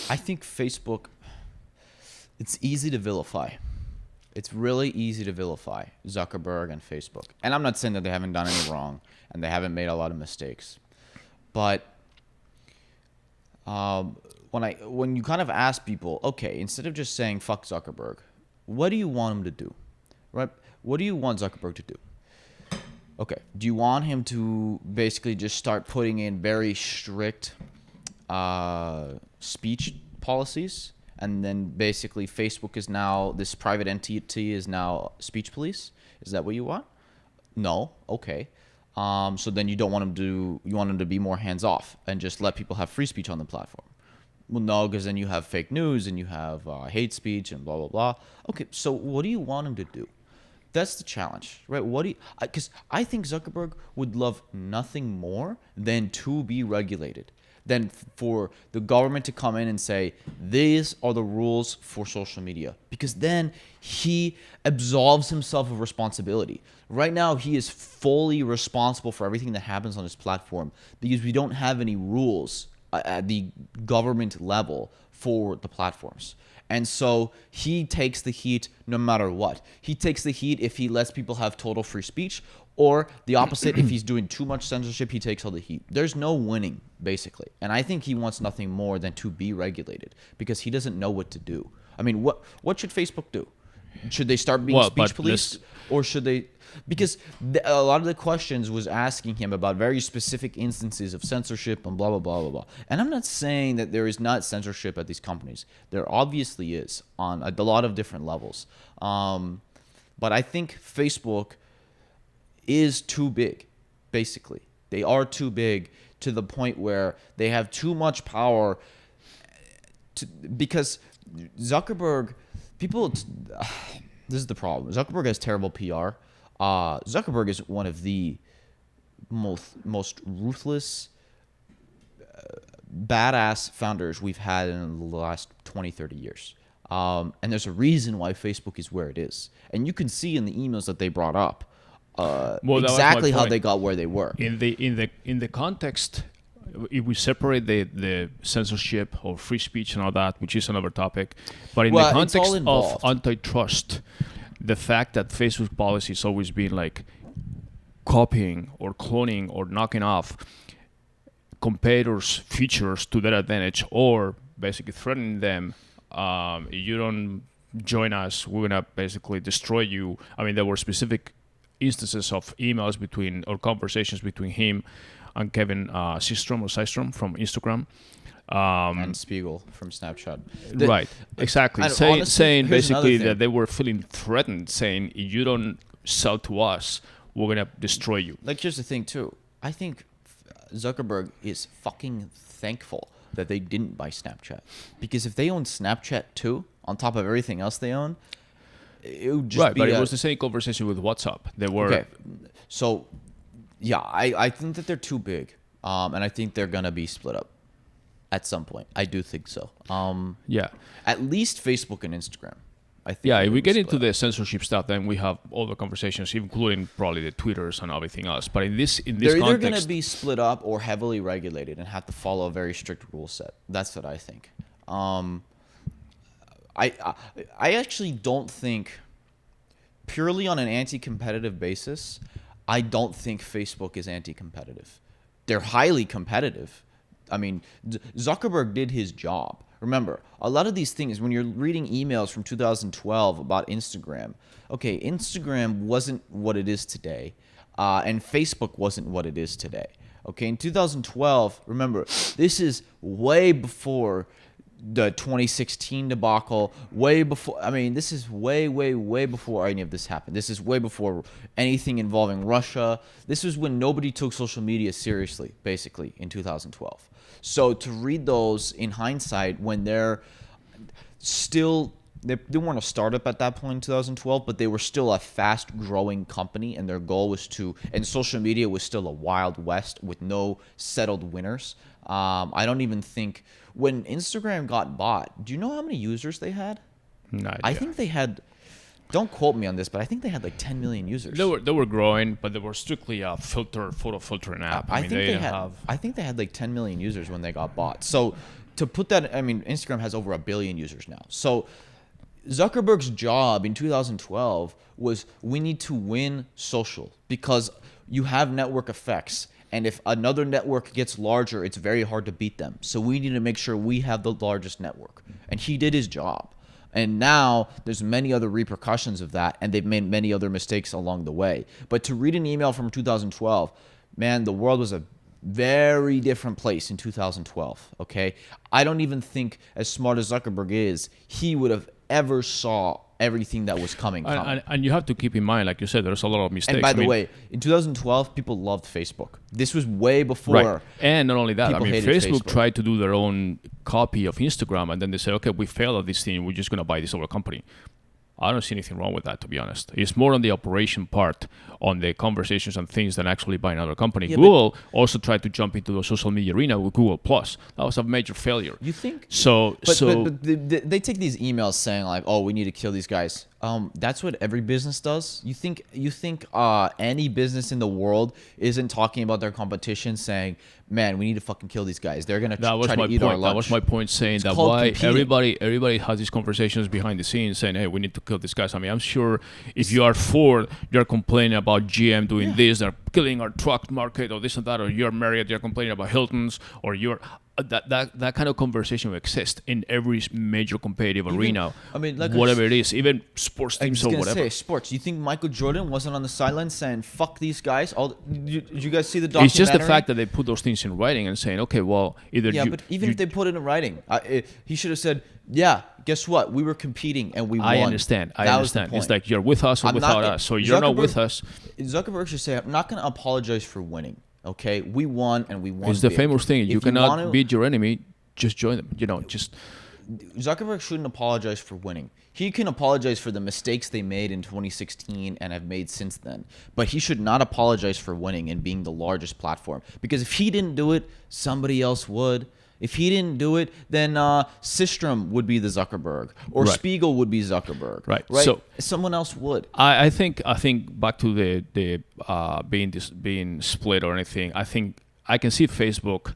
I think Facebook, it's easy to vilify. It's really easy to vilify Zuckerberg and Facebook. And I'm not saying that they haven't done any wrong and they haven't made a lot of mistakes. But when you kind of ask people, okay, instead of just saying fuck Zuckerberg, what do you want him to do? Right? What do you want Zuckerberg to do? Okay. Do you want him to basically just start putting in very strict speech policies? And then basically Facebook is now, this private entity is now speech police? Is that what you want? No. Okay. So then you don't want him to, you want him to be more hands off and just let people have free speech on the platform. Well, no, because then you have fake news and you have hate speech and blah, blah, blah. Okay. So what do you want him to do? That's the challenge, right? What do you, because I think Zuckerberg would love nothing more than to be regulated, than for the government to come in and say, these are the rules for social media, because then he absolves himself of responsibility. Right now, he is fully responsible for everything that happens on his platform because we don't have any rules at the government level for the platforms. And so he takes the heat no matter what. He takes the heat if he lets people have total free speech, or the opposite, if he's doing too much censorship, he takes all the heat. There's no winning, basically. And I think he wants nothing more than to be regulated because he doesn't know what to do. I mean, what should Facebook do? Should they start being speech police, or should they? Because a lot of the questions was asking him about very specific instances of censorship and blah, blah, blah, blah, blah. And I'm not saying that there is not censorship at these companies. There obviously is on a lot of different levels. But I think Facebook is too big, basically. They are too big to the point where they have too much power because Zuckerberg, this is the problem. Zuckerberg has terrible PR. Zuckerberg is one of the most ruthless, badass founders we've had in the last 20, 30 years. And there's a reason why Facebook is where it is. And you can see in the emails that they brought up exactly how they got where they were. In the context, if we separate the censorship or free speech and all that, which is another topic, but in the context of antitrust, the fact that Facebook policy has always been like copying or cloning or knocking off competitors' features to their advantage, or basically threatening them, if you don't join us, we're gonna basically destroy you. I mean, there were specific instances of emails between or conversations between him and Kevin Systrom from Instagram. And Spiegel from Snapchat. Right, exactly. Saying basically that they were feeling threatened, saying, if you don't sell to us, we're going to destroy you. Like, here's the thing, too. I think Zuckerberg is fucking thankful that they didn't buy Snapchat. Because if they owned Snapchat, too, on top of everything else they own, it would just be... Right, but it was the same conversation with WhatsApp. They were... Okay, so, yeah, I think that they're too big. And I think they're going to be split up at some point. I do think so. Yeah. At least Facebook and Instagram. I think. Yeah, if we get into the censorship stuff, then we have all the conversations, including probably the Twitters and everything else. But in this they're context, either going to be split up or heavily regulated and have to follow a very strict rule set. That's what I think. I actually don't think, purely on an anti-competitive basis, I don't think Facebook is anti-competitive. They're highly competitive. I mean, Zuckerberg did his job. Remember, a lot of these things, when you're reading emails from 2012 about Instagram, okay, Instagram wasn't what it is today, and Facebook wasn't what it is today. Okay, in 2012, remember, this is way before the 2016 debacle, way before, I mean, this is way, way, way before any of this happened. This is way before anything involving Russia. This was when nobody took social media seriously, basically, in 2012. So to read those in hindsight, when they're still, they weren't a startup at that point in 2012, but they were still a fast-growing company, and their goal was to, and social media was still a wild west with no settled winners. I don't even think, when Instagram got bought, do you know how many users they had? No idea. I think they had, don't quote me on this, but I think they had like 10 million users. They were growing, but they were strictly a photo filtering app. I think they had like 10 million users when they got bought. So to put that, I mean, Instagram has over 1 billion users now. So Zuckerberg's job in 2012 was we need to win social because you have network effects. And if another network gets larger, it's very hard to beat them. So we need to make sure we have the largest network. And he did his job. And now there's many other repercussions of that, and they've made many other mistakes along the way. But to read an email from 2012, man, the world was a very different place in 2012, okay? I don't even think, as smart as Zuckerberg is, he would have ever saw everything that was coming. And you have to keep in mind, like you said, there's a lot of mistakes. And by the way, in 2012, people loved Facebook. This was way before. Right. And not only that, I mean, Facebook Facebook tried to do their own copy of Instagram, and then they said, okay, we failed at this thing. We're just going to buy this other company. I don't see anything wrong with that, to be honest. It's more on the operation part, on the conversations and things than actually buying another company. Yeah, Google also tried to jump into the social media arena with Google Plus. That was a major failure. You think? But they take these emails saying like, "Oh, we need to kill these guys." That's what every business does. You think any business in the world isn't talking about their competition, saying, "Man, we need to fucking kill these guys. They're gonna try to eat our lunch." That was my point, saying that why everybody has these conversations behind the scenes, saying, "Hey, we need to kill these guys." I mean, I'm sure if you are Ford, you're complaining about GM doing this, they're killing our truck market, or this and that, or you're Marriott, you're complaining about Hilton's, or you're that kind of conversation will exist in every major competitive arena. I mean, like whatever it is, even sports teams or whatever. Say sports. You think Michael Jordan wasn't on the sideline saying "fuck these guys"? Did you guys see the documentary? It's just the fact that they put those things in writing and saying, okay, well, either but even if they put it in writing, he should have said, "Yeah, guess what? We were competing and we won." I understand. It's like you're with us or without us. So you're not with us. Zuckerberg should say, "I'm not going to apologize for winning." Okay, we won and we won. It's the famous thing. You cannot beat your enemy. Just join them. Zuckerberg shouldn't apologize for winning. He can apologize for the mistakes they made in 2016 and have made since then. But he should not apologize for winning and being the largest platform. Because if he didn't do it, somebody else would. If he didn't do it, then Systrom would be the Zuckerberg, or Spiegel would be Zuckerberg. Right. So someone else would. I think back to the being split or anything. I think I can see Facebook.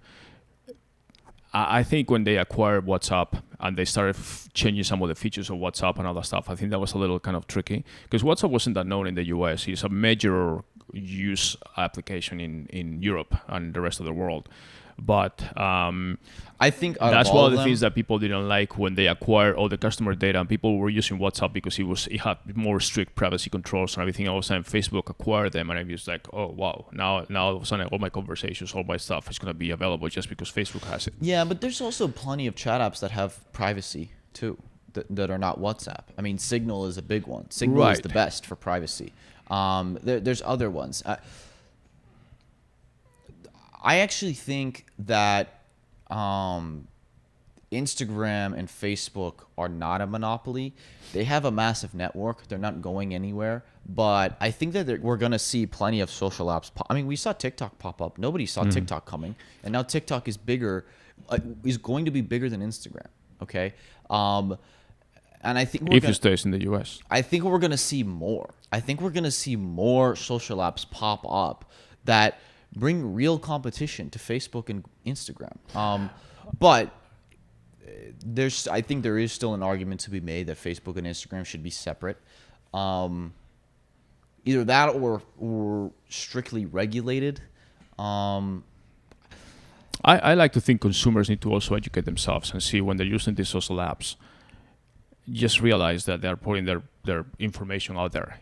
I think when they acquired WhatsApp and they started changing some of the features of WhatsApp and all that stuff, I think that was a little kind of tricky because WhatsApp wasn't that known in the US. It's a major use application in Europe and the rest of the world. But I think that's one of the things that people didn't like when they acquired all the customer data, and people were using WhatsApp because it had more strict privacy controls and everything. All of a sudden, Facebook acquired them, and I was like, oh wow, now all of a sudden, all my conversations, all my stuff is going to be available just because Facebook has it. Yeah, but there's also plenty of chat apps that have privacy too, that are not WhatsApp. I mean, Signal is a big one. Signal is the best for privacy. There's other ones. I actually think that Instagram and Facebook are not a monopoly. They have a massive network. They're not going anywhere. But I think that we're going to see plenty of social apps. I mean, we saw TikTok pop up. Nobody saw TikTok coming. And now TikTok is bigger, is going to be bigger than Instagram. Okay? And I think if it stays in the US. I think we're going to see more. I think we're going to see more social apps pop up that bring real competition to Facebook and Instagram. But I think there is still an argument to be made that Facebook and Instagram should be separate. Either that or strictly regulated. I like to think consumers need to also educate themselves and see when they're using these social apps, just realize that they're putting their information out there,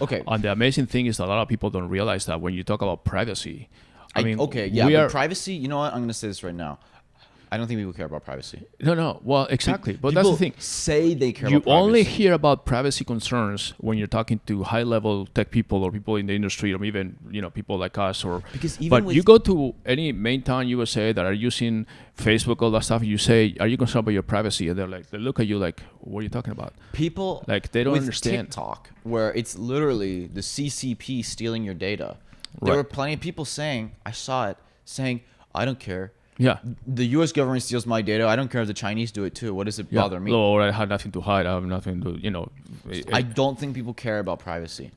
Okay. And the amazing thing is that a lot of people don't realize that when you talk about privacy, privacy, you know what? I'm going to say this right now. I don't think people care about privacy. No. Well, exactly. But that's the thing. Say they care about privacy. You only hear about privacy concerns when you're talking to high-level tech people or people in the industry, or even people like us. But you go to any main town USA that are using Facebook, all that stuff. You say, "Are you concerned about your privacy?" And they look at you like, "What are you talking about?" People they don't understand TikTok, where it's literally the CCP stealing your data. There were plenty of people saying, I saw it, saying, "I don't care. Yeah, the U.S. government steals my data. I don't care if the Chinese do it too. What does it bother me?" Or I had nothing to hide. I have nothing to, I don't think people care about privacy.